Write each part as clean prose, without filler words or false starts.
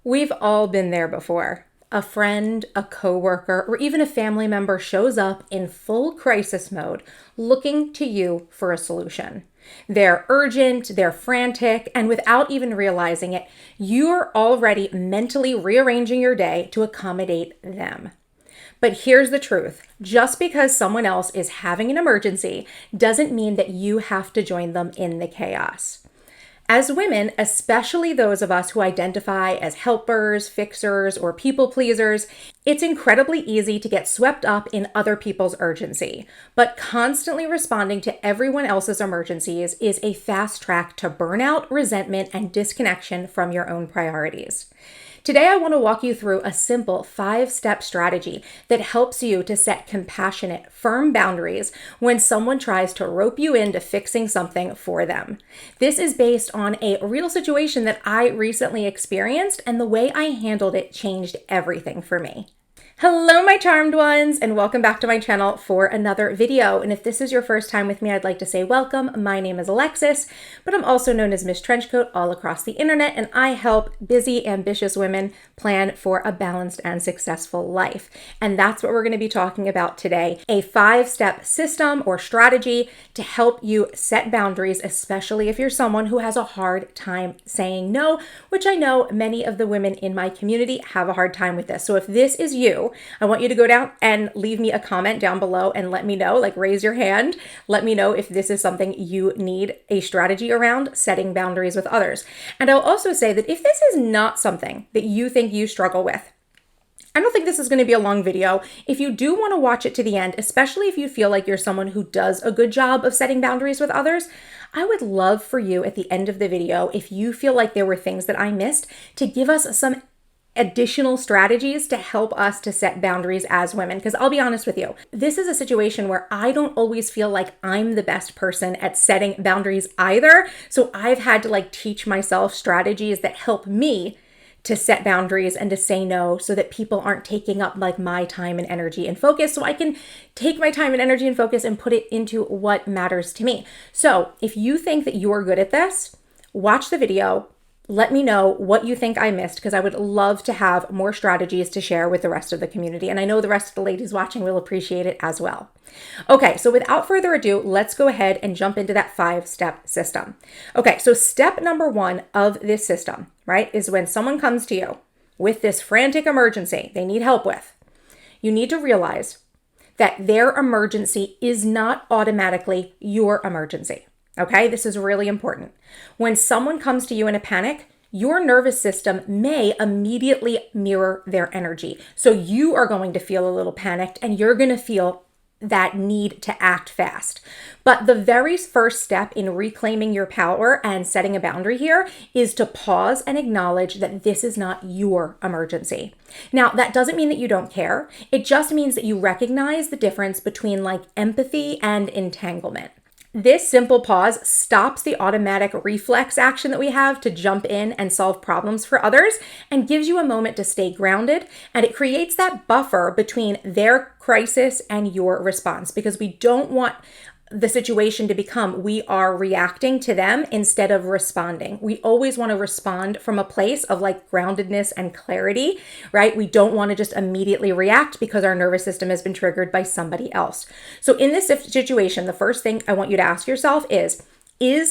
We've all been there before. A friend, a coworker, or even a family member shows up in full crisis mode, looking to you for a solution. They're urgent, they're frantic, and without even realizing it, you're already mentally rearranging your day to accommodate them. But here's the truth. Just because someone else is having an emergency doesn't mean that you have to join them in the chaos. As women, especially those of us who identify as helpers, fixers, or people pleasers, it's incredibly easy to get swept up in other people's urgency. But constantly responding to everyone else's emergencies is a fast track to burnout, resentment, and disconnection from your own priorities. Today, I want to walk you through a simple 5-step strategy that helps you to set compassionate, firm boundaries when someone tries to rope you into fixing something for them. This is based on a real situation that I recently experienced, and the way I handled it changed everything for me. Hello, my charmed ones, and welcome back to my channel for another video. And if this is your first time with me, I'd like to say welcome. My name is Alexis, but I'm also known as MissTrenchcoat all across the internet, and I help busy, ambitious women plan for a balanced and successful life. And that's what we're going to be talking about today, a 5-step system or strategy to help you set boundaries, especially if you're someone who has a hard time saying no, which I know many of the women in my community have a hard time with this. So if this is you, I want you to go down and leave me a comment down below and let me know, like raise your hand. Let me know if this is something you need a strategy around setting boundaries with others. And I'll also say that if this is not something that you think you struggle with, I don't think this is going to be a long video. If you do want to watch it to the end, especially if you feel like you're someone who does a good job of setting boundaries with others, I would love for you at the end of the video, if you feel like there were things that I missed, to give us some additional strategies to help us to set boundaries as women. Because I'll be honest with you, this is a situation where I don't always feel like I'm the best person at setting boundaries either. So I've had to teach myself strategies that help me to set boundaries and to say no so that people aren't taking up my time and energy and focus, so I can take my time and energy and focus and put it into what matters to me. So if you think that you're good at this, watch the video. Let me know what you think I missed, because I would love to have more strategies to share with the rest of the community. And I know the rest of the ladies watching will appreciate it as well. Okay, so without further ado, let's go ahead and jump into that 5-step system. Okay, so step number 1 of this system, right, is when someone comes to you with this frantic emergency they need help with, you need to realize that their emergency is not automatically your emergency. Okay, this is really important. When someone comes to you in a panic, your nervous system may immediately mirror their energy. So you are going to feel a little panicked and you're going to feel that need to act fast. But the very first step in reclaiming your power and setting a boundary here is to pause and acknowledge that this is not your emergency. Now, that doesn't mean that you don't care. It just means that you recognize the difference between empathy and entanglement. This simple pause stops the automatic reflex action that we have to jump in and solve problems for others and gives you a moment to stay grounded, and it creates that buffer between their crisis and your response, because we don't want the situation to become we are reacting to them instead of responding. We always want to respond from a place of groundedness and clarity, right? We don't want to just immediately react because our nervous system has been triggered by somebody else. So in this situation, the first thing I want you to ask yourself is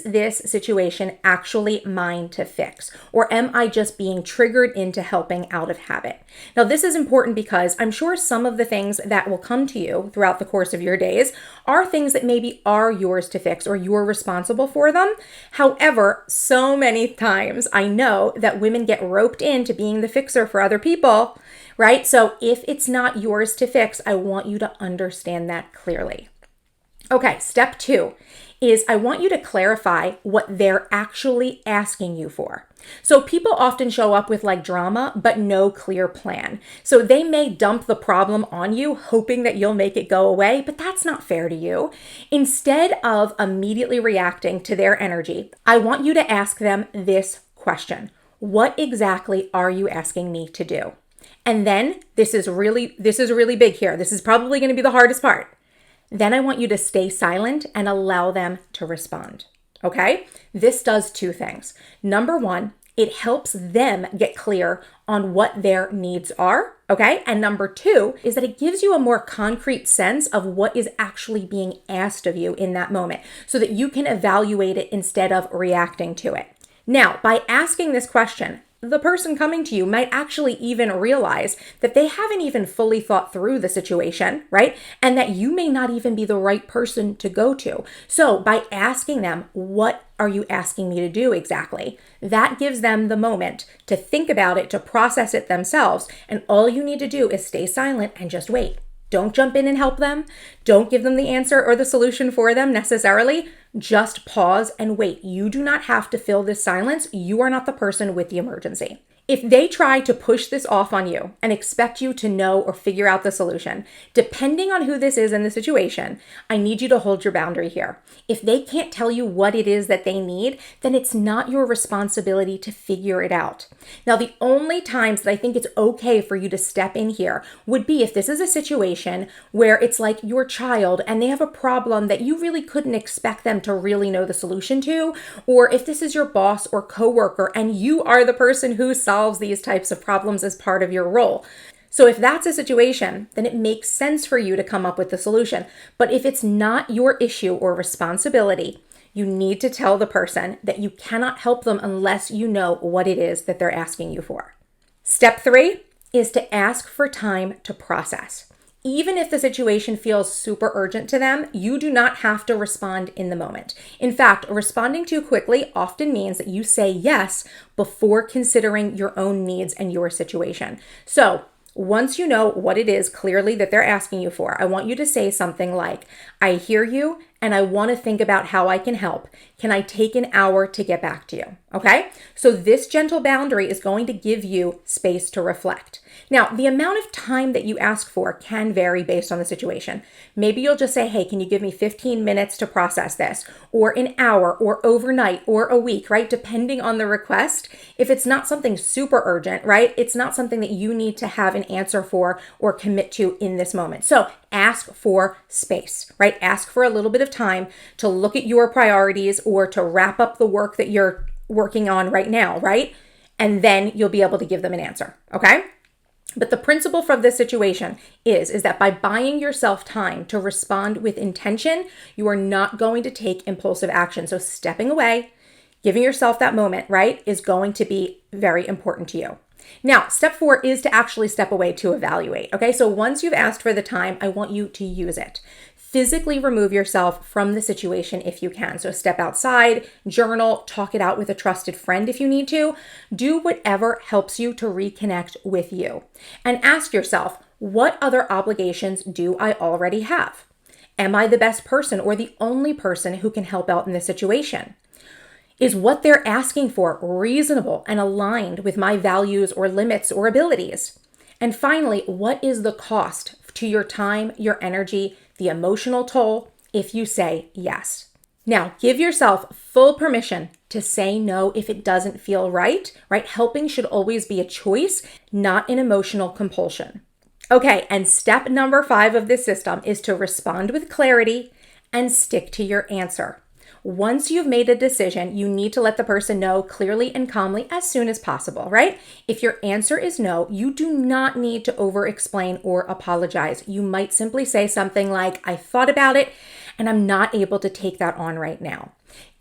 this situation actually mine to fix? Or am I just being triggered into helping out of habit? Now, this is important because I'm sure some of the things that will come to you throughout the course of your days are things that maybe are yours to fix or you're responsible for them. However, so many times I know that women get roped into being the fixer for other people, right? So if it's not yours to fix, I want you to understand that clearly. Okay, step 2 is I want you to clarify what they're actually asking you for. So people often show up with drama, but no clear plan. So they may dump the problem on you, hoping that you'll make it go away, but that's not fair to you. Instead of immediately reacting to their energy, I want you to ask them this question. What exactly are you asking me to do? And then this is really big here. This is probably going to be the hardest part. Then I want you to stay silent and allow them to respond. Okay? This does 2 things. Number 1, It helps them get clear on what their needs are, okay? And number two is that it gives you a more concrete sense of what is actually being asked of you in that moment so that you can evaluate it instead of reacting to it. Now, by asking this question, the person coming to you might actually even realize that they haven't even fully thought through the situation, right? And that you may not even be the right person to go to. So by asking them, what are you asking me to do exactly? That gives them the moment to think about it, to process it themselves. And all you need to do is stay silent and just wait. Don't jump in and help them. Don't give them the answer or the solution for them necessarily. Just pause and wait. You do not have to fill this silence. You are not the person with the emergency. If they try to push this off on you and expect you to know or figure out the solution, depending on who this is in the situation, I need you to hold your boundary here. If they can't tell you what it is that they need, then it's not your responsibility to figure it out. Now, the only times that I think it's okay for you to step in here would be if this is a situation where it's like your child and they have a problem that you really couldn't expect them to really know the solution to, or if this is your boss or coworker and you are the person who solves these types of problems as part of your role. So if that's a situation, then it makes sense for you to come up with the solution. But if it's not your issue or responsibility, you need to tell the person that you cannot help them unless you know what it is that they're asking you for. Step 3 is to ask for time to process. Even if the situation feels super urgent to them, you do not have to respond in the moment. In fact, responding too quickly often means that you say yes before considering your own needs and your situation. So once you know what it is clearly that they're asking you for, I want you to say something like, I hear you and I want to think about how I can help. Can I take an hour to get back to you? Okay? So this gentle boundary is going to give you space to reflect. Now, the amount of time that you ask for can vary based on the situation. Maybe you'll just say, hey, can you give me 15 minutes to process this? Or an hour, or overnight, or a week, right? Depending on the request. If it's not something super urgent, right? It's not something that you need to have an answer for or commit to in this moment. So ask for space, right? Ask for a little bit of time to look at your priorities or to wrap up the work that you're working on right now, right? And then you'll be able to give them an answer, okay? But the principle from this situation is that by buying yourself time to respond with intention, you are not going to take impulsive action. So stepping away, giving yourself that moment, right, is going to be very important to you. Now, step 4 is to actually step away to evaluate, okay? So once you've asked for the time, I want you to use it. Physically remove yourself from the situation if you can. So step outside, journal, talk it out with a trusted friend if you need to. Do whatever helps you to reconnect with you. And ask yourself, what other obligations do I already have? Am I the best person or the only person who can help out in this situation? Is what they're asking for reasonable and aligned with my values or limits or abilities? And finally, what is the cost to your time, your energy, the emotional toll if you say yes? Now, give yourself full permission to say no if it doesn't feel right? Helping should always be a choice, not an emotional compulsion. Okay, and step number 5 of this system is to respond with clarity and stick to your answer. Once you've made a decision, you need to let the person know clearly and calmly as soon as possible, right? If your answer is no, you do not need to over-explain or apologize. You might simply say something like, I thought about it and I'm not able to take that on right now.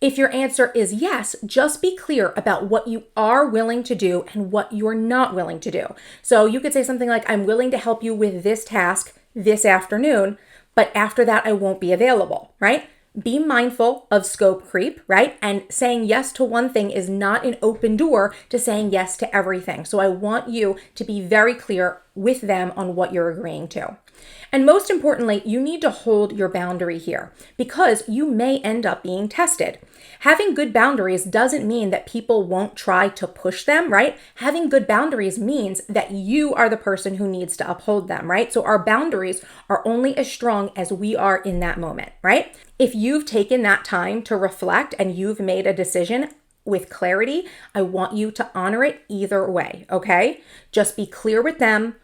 If your answer is yes, just be clear about what you are willing to do and what you're not willing to do. So you could say something like, I'm willing to help you with this task this afternoon, but after that I won't be available, right? Be mindful of scope creep, right? And saying yes to one thing is not an open door to saying yes to everything. So I want you to be very clear with them on what you're agreeing to. And most importantly, you need to hold your boundary here because you may end up being tested. Having good boundaries doesn't mean that people won't try to push them, right? Having good boundaries means that you are the person who needs to uphold them, right? So our boundaries are only as strong as we are in that moment, right? If you've taken that time to reflect and you've made a decision with clarity, I want you to honor it either way, okay? Just be clear with them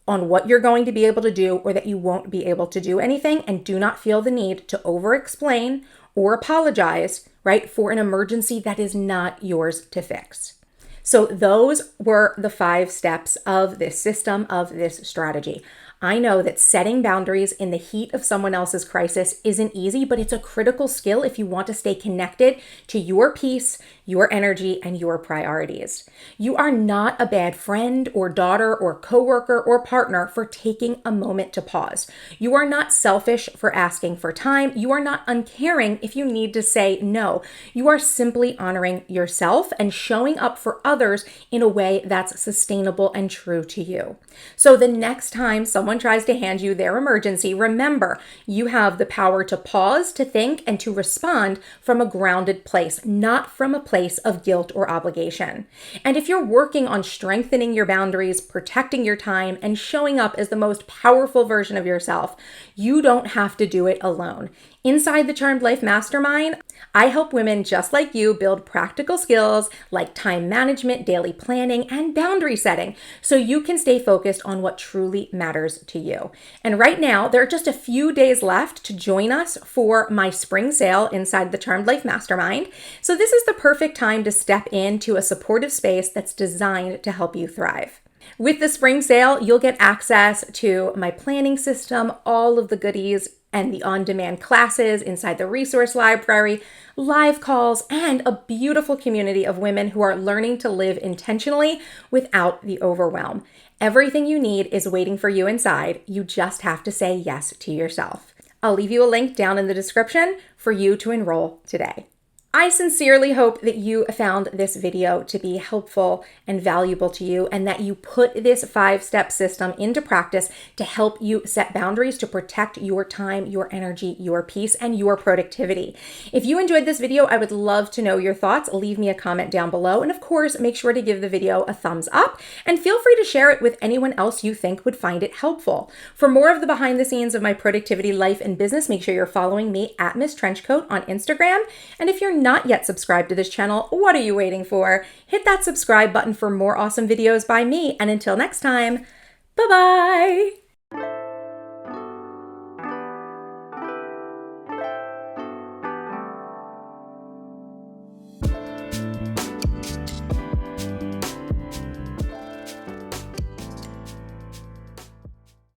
on what you're going to be able to do or that you won't be able to do anything, and do not feel the need to over-explain or apologize, right, for an emergency that is not yours to fix. So those were the 5 steps of this system, of this strategy. I know that setting boundaries in the heat of someone else's crisis isn't easy, but it's a critical skill if you want to stay connected to your peace, your energy, and your priorities. You are not a bad friend or daughter or coworker or partner for taking a moment to pause. You are not selfish for asking for time. You are not uncaring if you need to say no. You are simply honoring yourself and showing up for others in a way that's sustainable and true to you. So the next time someone tries to hand you their emergency, remember, you have the power to pause, to think, and to respond from a grounded place, not from a place of guilt or obligation. And if you're working on strengthening your boundaries, protecting your time, and showing up as the most powerful version of yourself, you don't have to do it alone. Inside the Charmed Life Mastermind, I help women just like you build practical skills like time management, daily planning, and boundary setting so you can stay focused on what truly matters to you. And right now, there are just a few days left to join us for my spring sale inside the Charmed Life Mastermind. So this is the perfect time to step into a supportive space that's designed to help you thrive. With the spring sale, you'll get access to my planning system, all of the goodies, and the on-demand classes inside the resource library, live calls, and a beautiful community of women who are learning to live intentionally without the overwhelm. Everything you need is waiting for you inside. You just have to say yes to yourself. I'll leave you a link down in the description for you to enroll today. I sincerely hope that you found this video to be helpful and valuable to you, and that you put this 5-step system into practice to help you set boundaries to protect your time, your energy, your peace, and your productivity. If you enjoyed this video, I would love to know your thoughts. Leave me a comment down below. And of course, make sure to give the video a thumbs up and feel free to share it with anyone else you think would find it helpful. For more of the behind the scenes of my productivity life and business, make sure you're following me at MissTrenchcoat on Instagram. And if you're not yet subscribed to this channel, what are you waiting for? Hit that subscribe button for more awesome videos by me. And until next time, bye-bye.